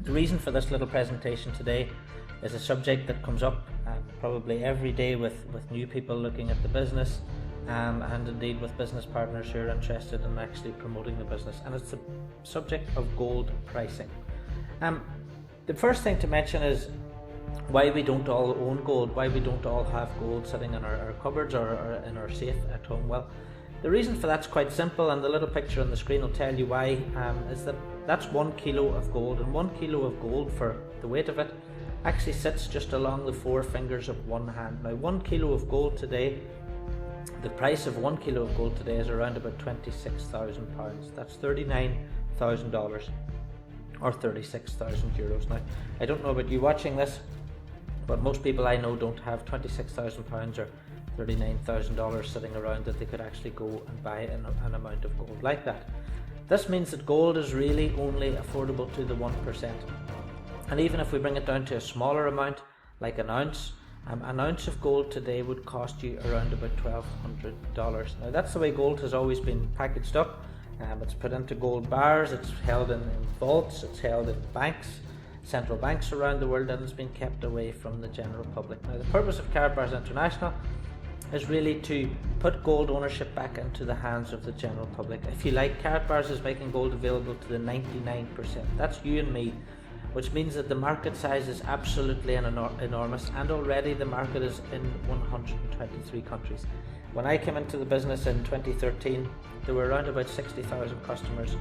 The reason for this little presentation today is a subject that comes up probably every day with new people looking at the business, and indeed with business partners who are interested in actually promoting the business, and it's the subject of gold pricing. The first thing to mention is why we don't all own gold, why we don't all have gold sitting in our cupboards or in our safe at home. Well, the reason for that's quite simple, and the little picture on the screen will tell you why. Is that's 1 kilo of gold, and 1 kilo of gold, for the weight of it, actually sits just along the 4 fingers of one hand. Now 1 kilo of gold today, the price of 1 kilo of gold today is around about £26,000. That's $39,000 or 36,000 euros. Now, I don't know about you watching this, but most people I know don't have £26,000 or $39,000 sitting around that they could actually go and buy an amount of gold like that. This means that gold is really only affordable to the 1%. And even if we bring it down to a smaller amount, like an ounce of gold today would cost you around about $1,200. Now that's the way gold has always been packaged up. It's put into gold bars, it's held in vaults, it's held in banks, central banks around the world, and it's been kept away from the general public. Now the purpose of Karatbars International is really to put gold ownership back into the hands of the general public. If you like, Karatbars is making gold available to the 99%. That's you and me, which means that the market size is absolutely enormous, and already the market is in 123 countries. When I came into the business in 2013, there were around about 60,000 customers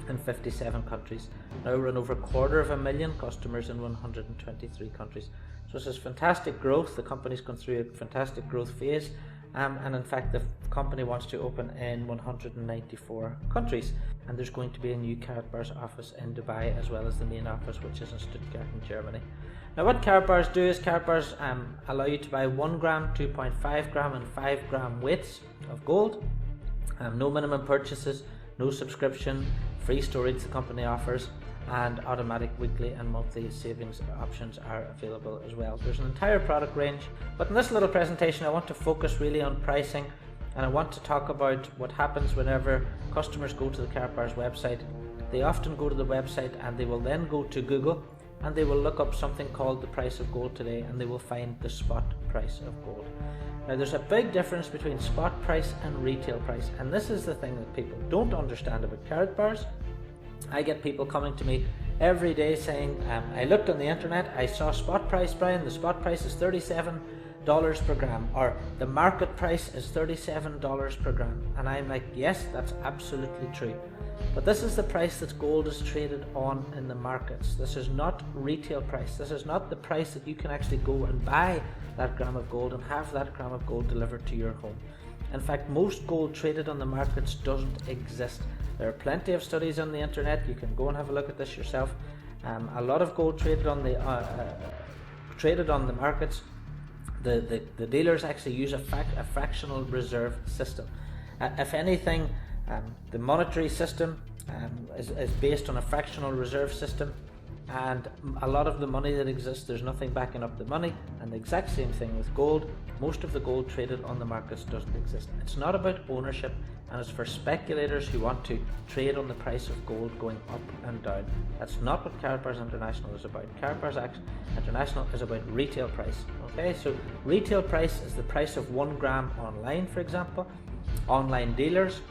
in 57 countries. Now we're in over 250,000 customers in 123 countries. So this is fantastic growth. The company's gone through a fantastic growth phase, and in fact the company wants to open in 194 countries, and there's going to be a new Karatbars office in Dubai, as well as the main office, which is in Stuttgart in Germany. Now what Karatbars do is Karatbars allow you to buy 1 gram, 2.5 gram and 5 gram weights of gold. No minimum purchases, no subscription, free storage the company offers, and automatic weekly and monthly savings options are available as well. There's an entire product range, but in this little presentation I want to focus really on pricing, and I want to talk about what happens whenever customers go to the Karatbars website. They often go to the website and they will then go to Google and they will look up something called the price of gold today, and they will find the spot price of gold. Now there's a big difference between spot price and retail price, and this is the thing that people don't understand about Karatbars. I get people coming to me every day saying, I looked on the internet, I saw spot price, Brian, the spot price is $37 per gram, or the market price is $37 per gram. And I'm like, yes, that's absolutely true. But this is the price that gold is traded on in the markets. This is not retail price. This is not the price that you can actually go and buy that gram of gold and have that gram of gold delivered to your home. In fact, most gold traded on the markets doesn't exist. There are plenty of studies on the internet. You can go and have a look at this yourself. A lot of gold traded on the markets. The dealers actually use a fractional reserve system. If anything, the monetary system is based on a fractional reserve system, and a lot of the money that exists, there's nothing backing up the money. And the exact same thing with gold. Most of the gold traded on the markets doesn't exist. It's not about ownership, and it's for speculators who want to trade on the price of gold going up and down. That's not what Karatbars International is about. Karatbars International is about retail price. Okay, so retail price is the price of 1 gram online, for example. Online dealers,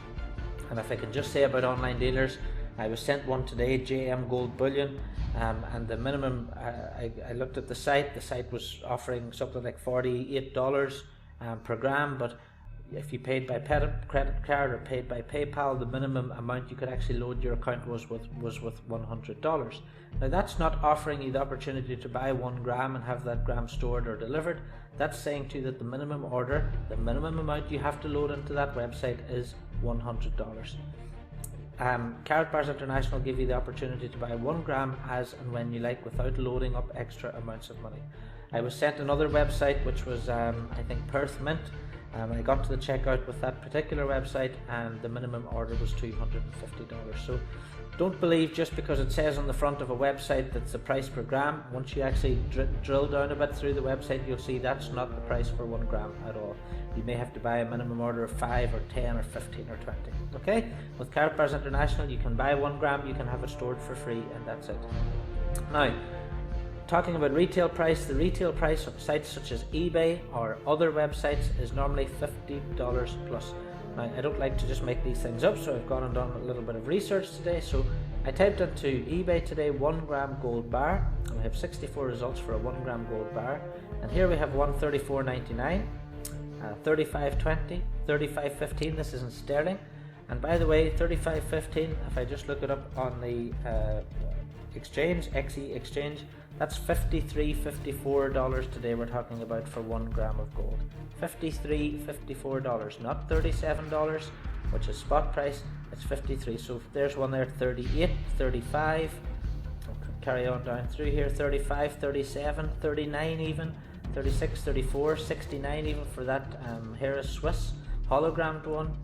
and if I can just say about online dealers, I was sent one today, JM Gold Bullion, and the minimum, I looked at the site was offering something like $48 per gram, but if you paid by credit card or paid by PayPal, the minimum amount you could actually load your account was with $100. Now that's not offering you the opportunity to buy 1 gram and have that gram stored or delivered. That's saying to you that the minimum order, the minimum amount you have to load into that website is $100. Karatbars International give you the opportunity to buy 1 gram as and when you like, without loading up extra amounts of money. I was sent another website, which was I think Perth Mint. I got to the checkout with that particular website, and the minimum order was $250. So don't believe just because it says on the front of a website that's the price per gram. Once you actually drill down a bit through the website, you'll see that's not the price for 1 gram at all. You may have to buy a minimum order of 5 or 10 or 15 or 20. Okay, with Karatbars International you can buy 1 gram, you can have it stored for free, and that's it. Now, talking about retail price, the retail price of sites such as eBay or other websites is normally $50 plus. Now, I don't like to just make these things up, so I've gone and done a little bit of research today. So I typed into eBay today 1 gram gold bar, and we have 64 results for a 1 gram gold bar. And here we have one $34.99, $35.20, $35.15. This is in sterling. And by the way, $35.15, if I just look it up on the exchange, XE exchange, that's $53.54 today we're talking about for 1 gram of gold. $53.54, not $37, which is spot price, it's 53. So there's one there, 38, 35, I'll carry on down through here, 35, 37, 39 even, 36, 34, 69 even for that Harris Swiss hologrammed one.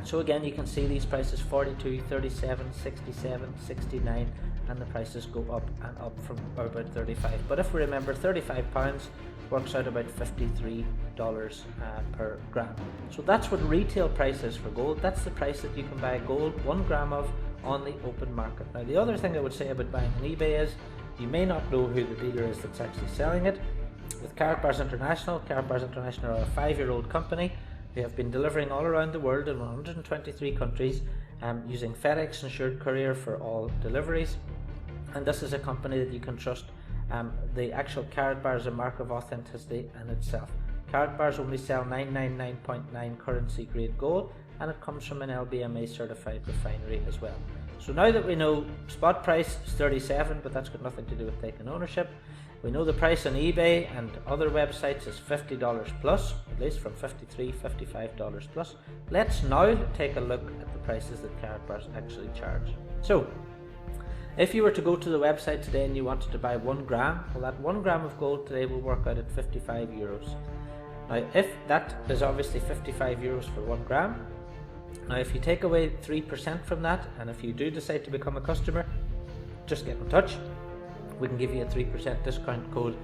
So again, you can see these prices 42, 37, 67, 69, and the prices go up and up from about 35. But if we remember, £35 works out about $53 per gram. So that's what retail price is for gold. That's the price that you can buy gold 1 gram of on the open market. Now, the other thing I would say about buying on eBay is you may not know who the dealer is that's actually selling it. With Karatbars International are a 5-year-old company who have been delivering all around the world in 123 countries using FedEx insured courier for all deliveries. And this is a company that you can trust. The actual Karatbar is a mark of authenticity in itself. Karatbars only sell 999.9 currency grade gold, and it comes from an LBMA certified refinery as well. So now that we know spot price is 37, but that's got nothing to do with taking ownership. We know the price on eBay and other websites is $50 plus, at least from $53, $55 plus. Let's now take a look at the prices that Karatbars actually charge. So, if you were to go to the website today and you wanted to buy 1 gram, well, that 1 gram of gold today will work out at €55. Now, if that is obviously €55 for 1 gram, now if you take away 3% from that, and if you do decide to become a customer, just get in touch. We can give you a 3% discount code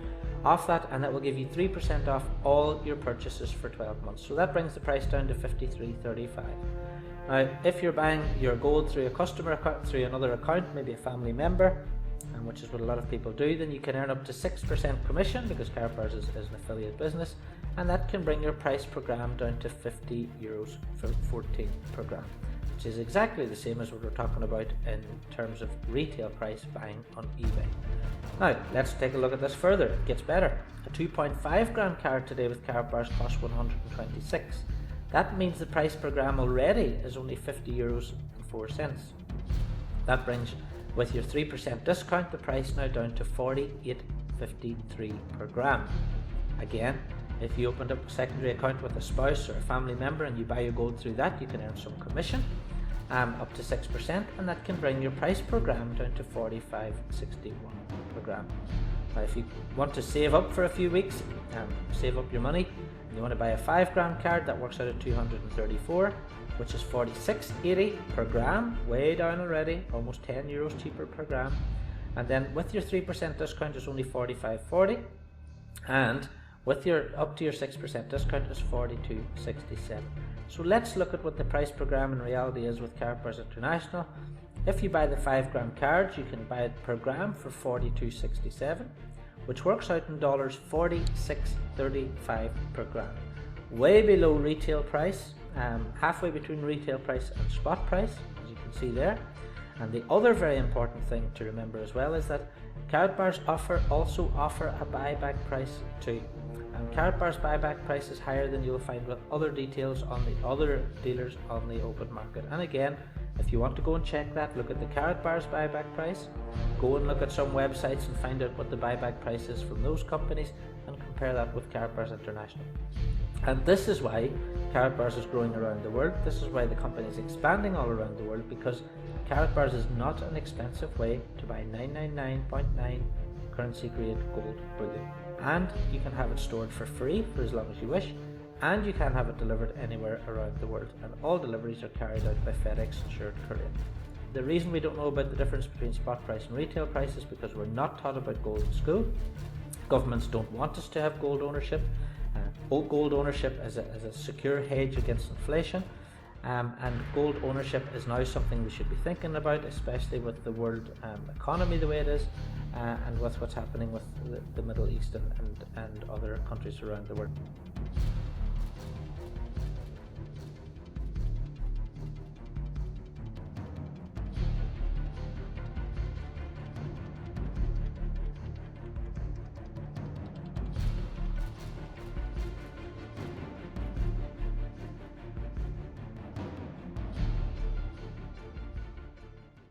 off that, and that will give you 3% off all your purchases for 12 months. So that brings the price down to $53.35. Now, if you're buying your gold through a customer account, through another account, maybe a family member, which is what a lot of people do, then you can earn up to 6% commission, because Karatbars is an affiliate business, and that can bring your price per gram down to €50 for 14 per gram, which is exactly the same as what we're talking about in terms of retail price buying on eBay. Now, let's take a look at this further. It gets better. A 2.5 gram carat today with Karatbars costs $126. That means the price per gram already is only €50.04. That brings, with your 3% discount, the price now down to $48.53 per gram. Again, if you opened up a secondary account with a spouse or a family member and you buy your gold through that, you can earn some commission, up to 6%, and that can bring your price per gram down to $45.61 per gram. Now, if you want to save up for a few weeks, save up your money, and you want to buy a 5 gram card, that works out at $234, which is $46.80 per gram, way down already, almost €10 cheaper per gram. And then with your 3% discount, it's only $45.40, and with your up to your 6% discount is $42.67. So let's look at what the price per gram in reality is with Karatbars International. If you buy the 5 gram cards, you can buy it per gram for $42.67, which works out in dollars $46.35 per gram. Way below retail price, halfway between retail price and spot price, as you can see there. And the other very important thing to remember as well is that Karatbars also offer a buyback price too. And Karatbars buyback price is higher than you'll find with other details on the other dealers on the open market. And again, if you want to go and check that, look at the Karatbars buyback price, go and look at some websites and find out what the buyback price is from those companies and compare that with Karatbars International. And this is why Karatbars is growing around the world. This is why the company is expanding all around the world, because Karatbars is not an expensive way to buy 999.9 currency grade gold bullion. And you can have it stored for free for as long as you wish, and you can have it delivered anywhere around the world, and all deliveries are carried out by FedEx insured courier. The reason we don't know about the difference between spot price and retail price is because we're not taught about gold in school. Governments don't want us to have gold ownership. Gold ownership as a secure hedge against inflation, And gold ownership is now something we should be thinking about, especially with the world economy the way it is, and with what's happening with the Middle East and other countries around the world.